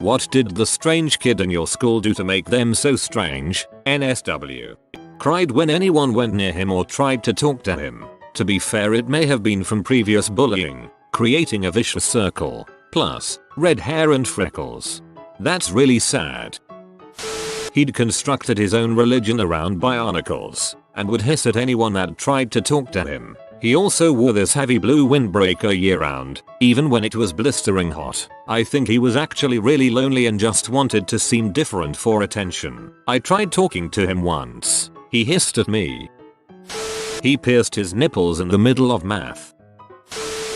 What did the strange kid in your school do to make them so strange? NSW. Cried when anyone went near him or tried to talk to him. To be fair, it may have been from previous bullying, creating a vicious circle. Plus, red hair and freckles. That's really sad. He'd constructed his own religion around bionicles and would hiss at anyone that tried to talk to him. He also wore this heavy blue windbreaker year round, even when it was blistering hot. I think he was actually really lonely and just wanted to seem different for attention. I tried talking to him once. He hissed at me. He pierced his nipples in the middle of math.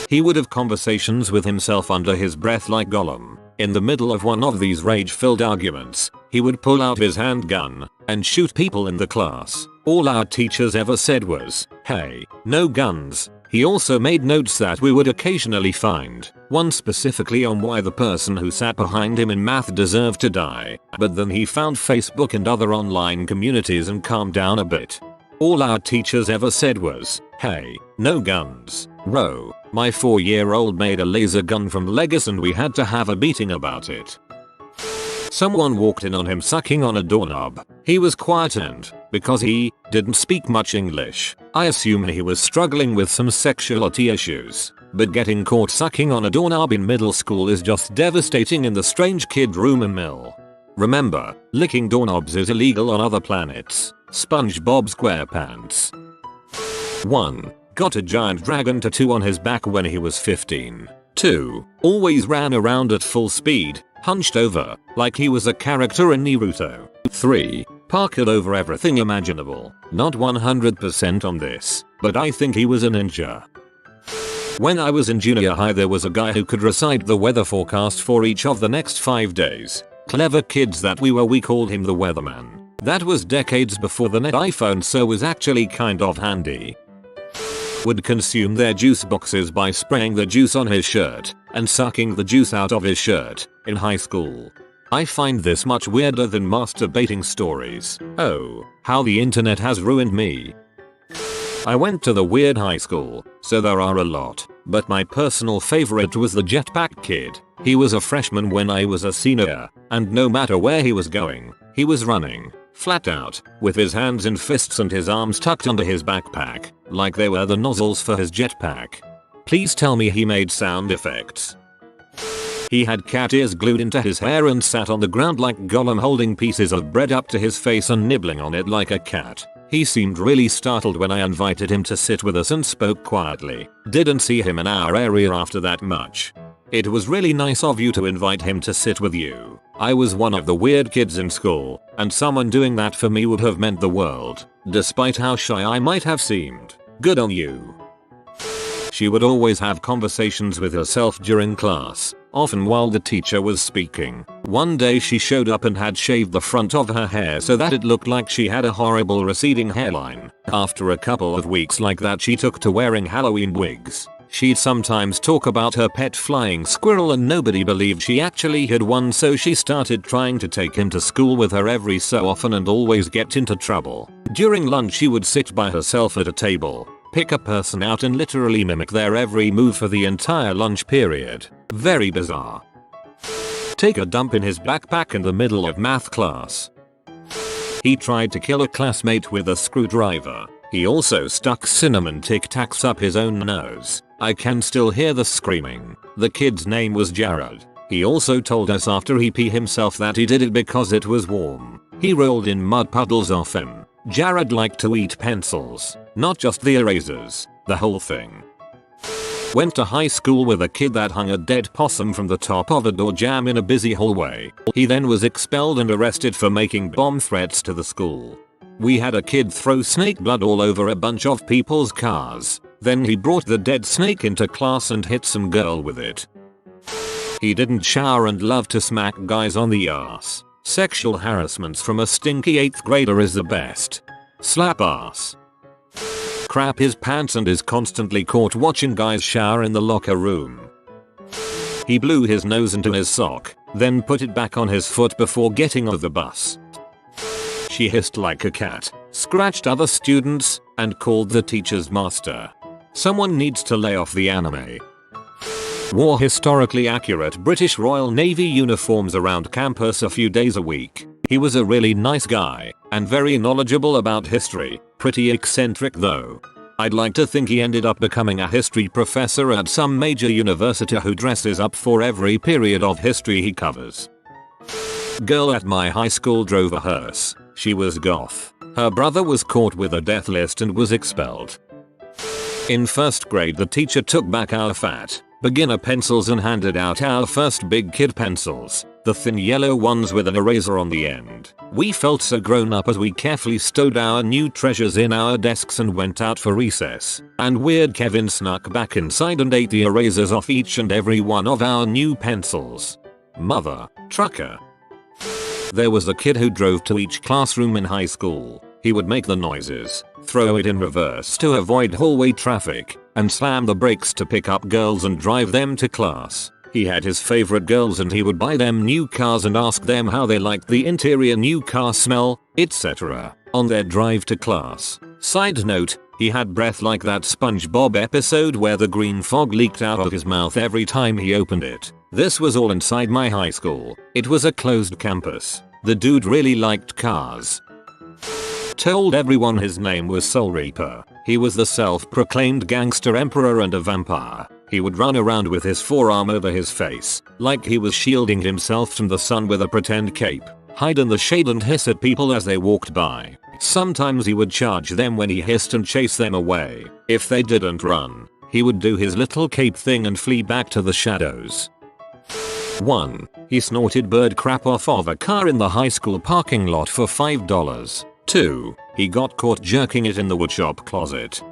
He would have conversations with himself under his breath like Gollum. In the middle of one of these rage-filled arguments, he would pull out his handgun and shoot people in the class. All our teachers ever said was, "Hey, no guns." He also made notes that we would occasionally find, one specifically on why the person who sat behind him in math deserved to die, but then he found Facebook and other online communities and calmed down a bit. All our teachers ever said was, "Hey, no guns." Bro, my 4-year-old made a laser gun from Legos and we had to have a meeting about it. Someone walked in on him sucking on a doorknob. He was quiet and, because he didn't speak much English, I assume he was struggling with some sexuality issues. But getting caught sucking on a doorknob in middle school is just devastating in the strange kid rumor mill. Remember, licking doorknobs is illegal on other planets. SpongeBob SquarePants. 1. Got a giant dragon tattoo on his back when he was 15. 2. Always ran around at full speed, hunched over, like he was a character in Naruto. 3. Parkoured over everything imaginable. Not 100% on this, but I think he was a ninja. When I was in junior high, there was a guy who could recite the weather forecast for each of the next 5 days. Clever kids that we called him the weatherman. That was decades before the net iPhone, so was actually kind of handy. Would consume their juice boxes by spraying the juice on his shirt and sucking the juice out of his shirt in high school. I find this much weirder than masturbating stories. Oh, how the internet has ruined me. I went to the weird high school, so there are a lot, but my personal favorite was the jetpack kid. He was a freshman when I was a senior, and no matter where he was going, he was running, flat out, with his hands in fists and his arms tucked under his backpack, like they were the nozzles for his jetpack. Please tell me he made sound effects. He had cat ears glued into his hair and sat on the ground like Gollum, holding pieces of bread up to his face and nibbling on it like a cat. He seemed really startled when I invited him to sit with us and spoke quietly. Didn't see him in our area after that much. It was really nice of you to invite him to sit with you. I was one of the weird kids in school, and someone doing that for me would have meant the world, despite how shy I might have seemed. Good on you. She would always have conversations with herself during class, often while the teacher was speaking. One day she showed up and had shaved the front of her hair so that it looked like she had a horrible receding hairline. After a couple of weeks like that, she took to wearing Halloween wigs. She'd sometimes talk about her pet flying squirrel and nobody believed she actually had one, so she started trying to take him to school with her every so often and always get into trouble. During lunch she would sit by herself at a table, pick a person out and literally mimic their every move for the entire lunch period. Very bizarre. Take a dump in his backpack in the middle of math class. He tried to kill a classmate with a screwdriver. He also stuck cinnamon Tic Tacs up his own nose. I can still hear the screaming. The kid's name was Jared. He also told us after he peed himself that he did it because it was warm. He rolled in mud puddles off him. Jared liked to eat pencils, not just the erasers, the whole thing. Went to high school with a kid that hung a dead possum from the top of a door jamb in a busy hallway. He then was expelled and arrested for making bomb threats to the school. We had a kid throw snake blood all over a bunch of people's cars. Then he brought the dead snake into class and hit some girl with it. He didn't shower and loved to smack guys on the ass. Sexual harassments from a stinky 8th grader is the best. Slap ass. Crap his pants and is constantly caught watching guys shower in the locker room. He blew his nose into his sock, then put it back on his foot before getting on the bus. She hissed like a cat, scratched other students, and called the teacher's master. Someone needs to lay off the anime. Wore historically accurate British Royal Navy uniforms around campus a few days a week. He was a really nice guy and very knowledgeable about history. Pretty eccentric though. I'd like to think he ended up becoming a history professor at some major university who dresses up for every period of history he covers. Girl at my high school drove a hearse. She was goth. Her brother was caught with a death list and was expelled. In first grade the teacher took back our fat beginner pencils and handed out our first big kid pencils, the thin yellow ones with an eraser on the end. We felt so grown up as we carefully stowed our new treasures in our desks and went out for recess. And weird Kevin snuck back inside and ate the erasers off each and every one of our new pencils. Mother trucker. There was a kid who drove to each classroom in high school. He would make the noises, throw it in reverse to avoid hallway traffic, and slam the brakes to pick up girls and drive them to class. He had his favorite girls and he would buy them new cars and ask them how they liked the interior new car smell, etc. on their drive to class. Side note, he had breath like that SpongeBob episode where the green fog leaked out of his mouth every time he opened it. This was all inside my high school. It was a closed campus. The dude really liked cars. Told everyone his name was Soul Reaper. He was the self-proclaimed gangster emperor and a vampire. He would run around with his forearm over his face, like he was shielding himself from the sun with a pretend cape, hide in the shade and hiss at people as they walked by. Sometimes he would charge them when he hissed and chase them away. If they didn't run, he would do his little cape thing and flee back to the shadows. 1. He snorted bird crap off of a car in the high school parking lot for $5. 2. He got caught jerking it in the woodshop closet.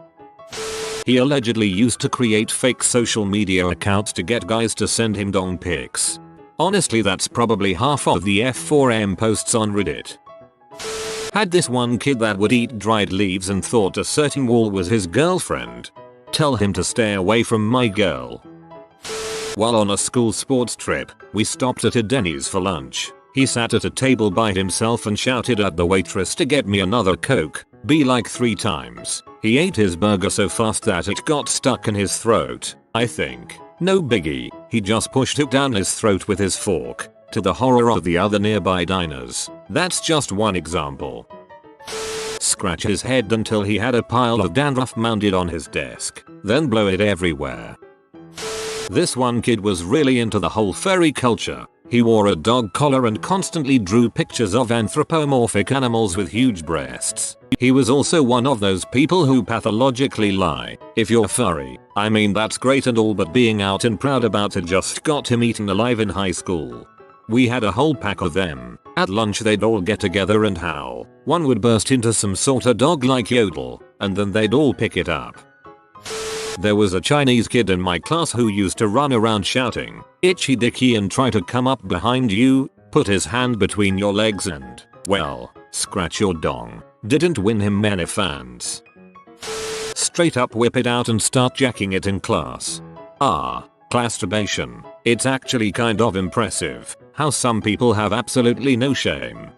He allegedly used to create fake social media accounts to get guys to send him dong pics. Honestly, that's probably half of the F4M posts on Reddit. Had this one kid that would eat dried leaves and thought a certain wall was his girlfriend. Tell him to stay away from my girl. While on a school sports trip, we stopped at a Denny's for lunch. He sat at a table by himself and shouted at the waitress to get me another Coke, like 3 times. He ate his burger so fast that it got stuck in his throat, I think. No biggie, he just pushed it down his throat with his fork, to the horror of the other nearby diners. That's just one example. Scratch his head until he had a pile of dandruff mounted on his desk, then blow it everywhere. This one kid was really into the whole furry culture. He wore a dog collar and constantly drew pictures of anthropomorphic animals with huge breasts. He was also one of those people who pathologically lie. If you're furry, I mean that's great and all, but being out and proud about it just got him eaten alive in high school. We had a whole pack of them. At lunch they'd all get together and howl. One would burst into some sort of dog-like yodel, and then they'd all pick it up. There was a Chinese kid in my class who used to run around shouting, "Itchy dicky," and try to come up behind you, put his hand between your legs and, well, scratch your dong. Didn't win him many fans. Straight up whip it out and start jacking it in class. Clasturbation. It's actually kind of impressive how some people have absolutely no shame.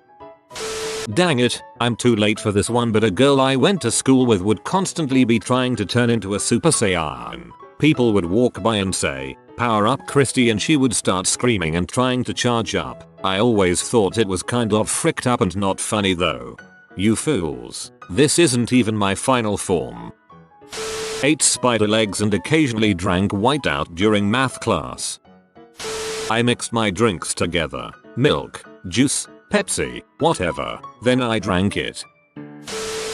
Dang it, I'm too late for this one, but a girl I went to school with would constantly be trying to turn into a Super Saiyan. People would walk by and say, "Power up Christy," and she would start screaming and trying to charge up. I always thought it was kind of fricked up and not funny though. You fools. This isn't even my final form. Ate spider legs and occasionally drank whiteout during math class. I mixed my drinks together. Milk, juice, Pepsi, whatever. Then I drank it.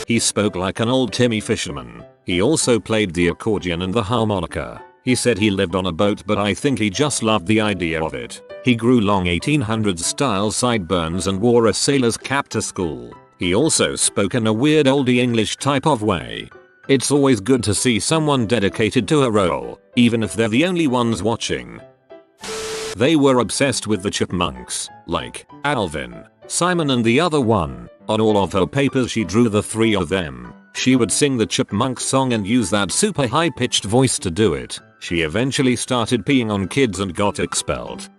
He spoke like an old Timmy fisherman. He also played the accordion and the harmonica. He said he lived on a boat, but I think he just loved the idea of it. He grew long 1800s style sideburns and wore a sailor's cap to school. He also spoke in a weird oldie English type of way. It's always good to see someone dedicated to a role, even if they're the only ones watching. They were obsessed with the chipmunks, like Alvin, Simon and the other one. On all of her papers she drew the 3 of them. She would sing the chipmunk song and use that super high-pitched voice to do it. She eventually started peeing on kids and got expelled.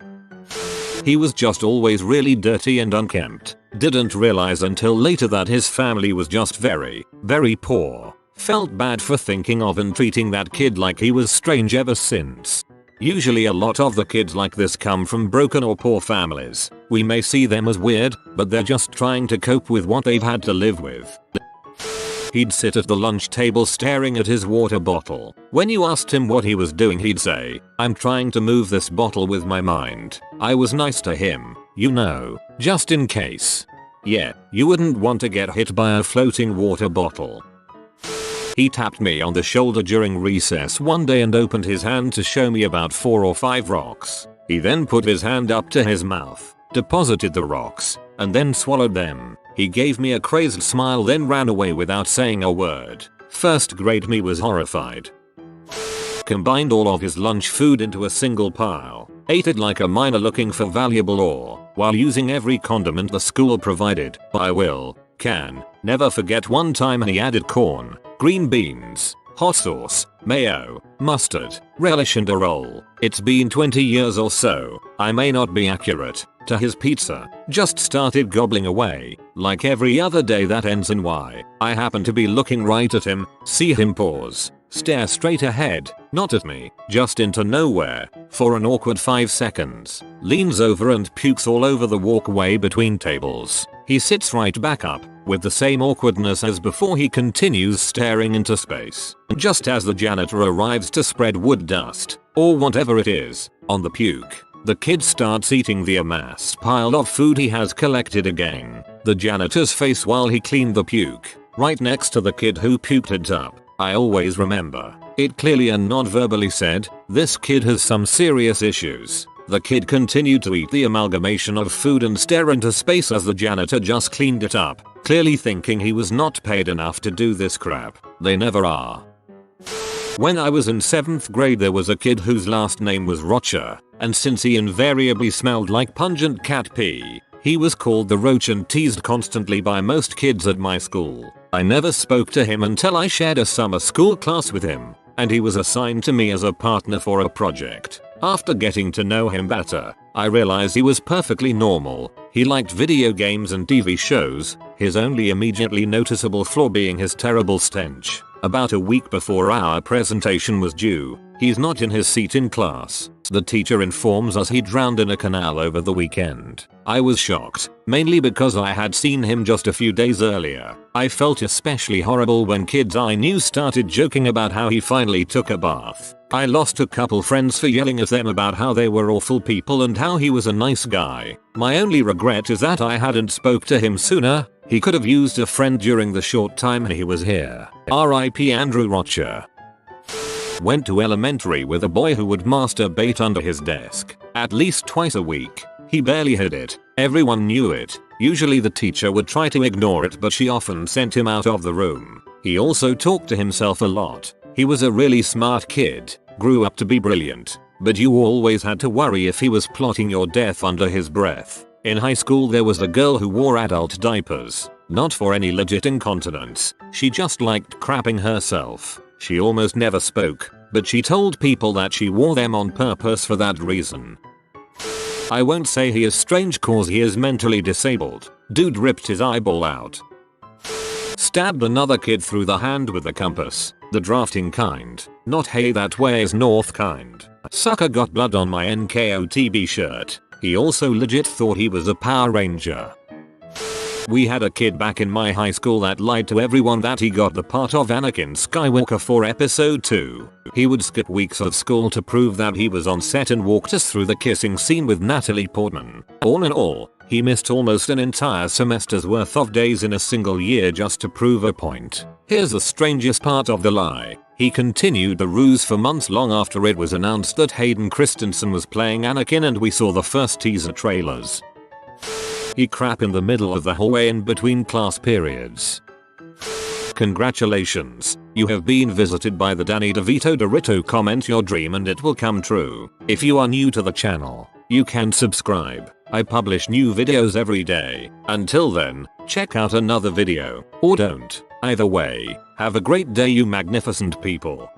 He was just always really dirty and unkempt. Didn't realize until later that his family was just very, very poor. Felt bad for thinking of and treating that kid like he was strange ever since. Usually a lot of the kids like this come from broken or poor families. We may see them as weird, but they're just trying to cope with what they've had to live with. He'd sit at the lunch table staring at his water bottle. When you asked him what he was doing, he'd say, "I'm trying to move this bottle with my mind." I was nice to him, you know, just in case. Yeah, you wouldn't want to get hit by a floating water bottle. He tapped me on the shoulder during recess one day and opened his hand to show me about 4 or 5 rocks. He then put his hand up to his mouth, deposited the rocks, and then swallowed them. He gave me a crazed smile, then ran away without saying a word. First grade me was horrified. Combined all of his lunch food into a single pile, ate it like a miner looking for valuable ore, while using every condiment the school provided. Can never forget one time he added corn, green beans, hot sauce, mayo, mustard, relish and a roll. It's been 20 years or so, I may not be accurate, to his pizza. Just started gobbling away, like every other day that ends in Y. I happen to be looking right at him, see him pause, stare straight ahead, not at me, just into nowhere, for an awkward 5 seconds, leans over and pukes all over the walkway between tables. He sits right back up, with the same awkwardness as before. He continues staring into space. Just as the janitor arrives to spread wood dust, or whatever it is, on the puke, the kid starts eating the amassed pile of food he has collected again. The janitor's face while he cleaned the puke, right next to the kid who puked it up. I always remember it clearly and non-verbally said, "This kid has some serious issues." The kid continued to eat the amalgamation of food and stare into space as the janitor just cleaned it up, clearly thinking he was not paid enough to do this crap. They never are. When I was in 7th grade there was a kid whose last name was Rocher, and since he invariably smelled like pungent cat pee, he was called the Roach and teased constantly by most kids at my school. I never spoke to him until I shared a summer school class with him, and he was assigned to me as a partner for a project. After getting to know him better, I realized he was perfectly normal. He liked video games and TV shows, his only immediately noticeable flaw being his terrible stench. About a week before our presentation was due, he's not in his seat in class. The teacher informs us he drowned in a canal over the weekend. I was shocked, mainly because I had seen him just a few days earlier. I felt especially horrible when kids I knew started joking about how he finally took a bath. I lost a couple friends for yelling at them about how they were awful people and how he was a nice guy. My only regret is that I hadn't spoke to him sooner. He could have used a friend during the short time he was here. R.I.P. Andrew Rocher. Went to elementary with a boy who would masturbate under his desk, at least twice a week. He barely hid it. Everyone knew it. Usually the teacher would try to ignore it, but she often sent him out of the room. He also talked to himself a lot. He was a really smart kid, grew up to be brilliant, but you always had to worry if he was plotting your death under his breath. In high school there was a girl who wore adult diapers, not for any legit incontinence, she just liked crapping herself. She almost never spoke, but she told people that she wore them on purpose for that reason. I won't say he is strange cause he is mentally disabled. Dude ripped his eyeball out. Stabbed another kid through the hand with a compass. The drafting kind, not hey that ways north kind. Sucker got blood on my NKOTB shirt. He also legit thought he was a Power Ranger. We had a kid back in my high school that lied to everyone that he got the part of Anakin Skywalker for episode 2. He would skip weeks of school to prove that he was on set and walked us through the kissing scene with Natalie Portman. All in all, he missed almost an entire semester's worth of days in a single year just to prove a point. Here's the strangest part of the lie. He continued the ruse for months long after it was announced that Hayden Christensen was playing Anakin and we saw the first teaser trailers. He crap in the middle of the hallway in between class periods. Congratulations, you have been visited by the Danny DeVito Dorito. Comment your dream and it will come true. If you are new to the channel, you can subscribe. I publish new videos every day. Until then, check out another video, or don't. Either way, have a great day you magnificent people.